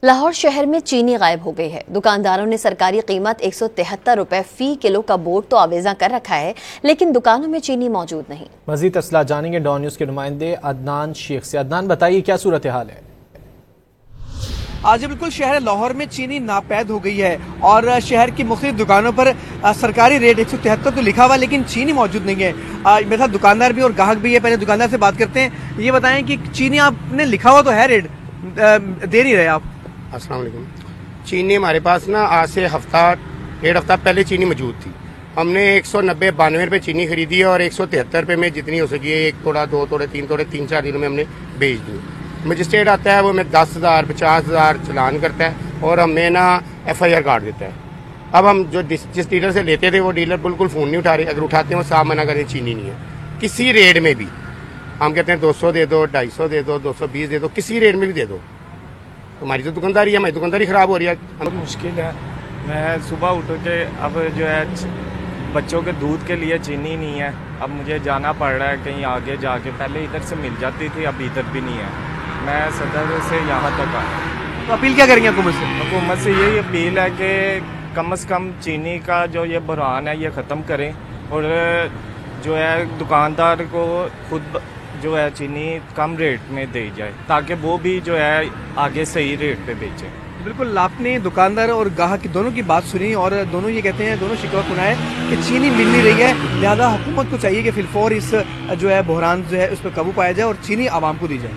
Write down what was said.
लाहौर शहर में चीनी गायब हो गई है। दुकानदारों ने सरकारी कीमत 173 रुपए फी किलो का बोर्ड तो आवेजा कर रखा है, लेकिन दुकानों में चीनी मौजूद नहीं। मजीद तफसीलात जानेंगे डॉन न्यूज के नुमाइंदे अदनान शेख से। अदनान, बताइए क्या सूरत हाल है? आज बिल्कुल शहर लाहौर में चीनी नापैद हो गई है और शहर की मुख्तलिफ दुकानों पर सरकारी रेट 173 तो लिखा हुआ, लेकिन चीनी मौजूद नहीं है। मेरे साथ दुकानदार भी और ग्राहक भी है। पहले दुकानदार से बात करते हैं। ये बताएं कि चीनी आपने लिखा हुआ तो है, रेट दे नहीं रहे आप? अस्सलाम वालेकुम। चीनी हमारे पास ना आज से डेढ़ हफ्ता पहले चीनी मौजूद थी। हमने 190-92 रुपये चीनी खरीदी है और 173 रुपये में जितनी हो सकी है, 1 तोड़ा 2 तोड़े 3 तोड़े 3-4 दिनों में हमने बेच दी। मजिस्ट्रेट आता है, वो हमें 10,000 50,000 चलान करता है और हमें ना FIR काट देता है। अब हम जो जिस डीलर से लेते थे वो डीलर बिल्कुल फ़ोन नहीं उठा रहे। अगर उठाते हैं वो साफ मना करें चीनी नहीं है। किसी रेट में भी हम कहते हैं 200 दे दो, 250 दे दो, 220 दे दो, किसी रेट में भी दे दो। हमारी तो दुकानदारी है, हमारी दुकानदारी खराब हो रही है। बहुत मुश्किल है। मैं सुबह उठ के अब जो है बच्चों के दूध के लिए चीनी नहीं है। अब मुझे जाना पड़ रहा है कहीं आगे जाके। पहले इधर से मिल जाती थी, अब इधर भी नहीं है। मैं सदर से यहाँ तक आया। तो अपील क्या करेंगे हुकूमत से? हुकूमत से यही अपील है कि कम से कम चीनी का जो ये बुरहान है ये ख़त्म करें और जो है दुकानदार को खुद जो है चीनी कम रेट में दे जाए, ताकि वो भी जो है आगे सही रेट पे बेचे। बिल्कुल, आपने दुकानदार और ग्राहक दोनों की बात सुनी और दोनों ये कहते हैं, दोनों शिकवा सुनाए कि चीनी मिल नहीं रही है। लिहाजा हुकूमत को चाहिए कि फिलफौर इस जो है बहरान जो है उस पर काबू पाया जाए और चीनी आवाम को दी जाए।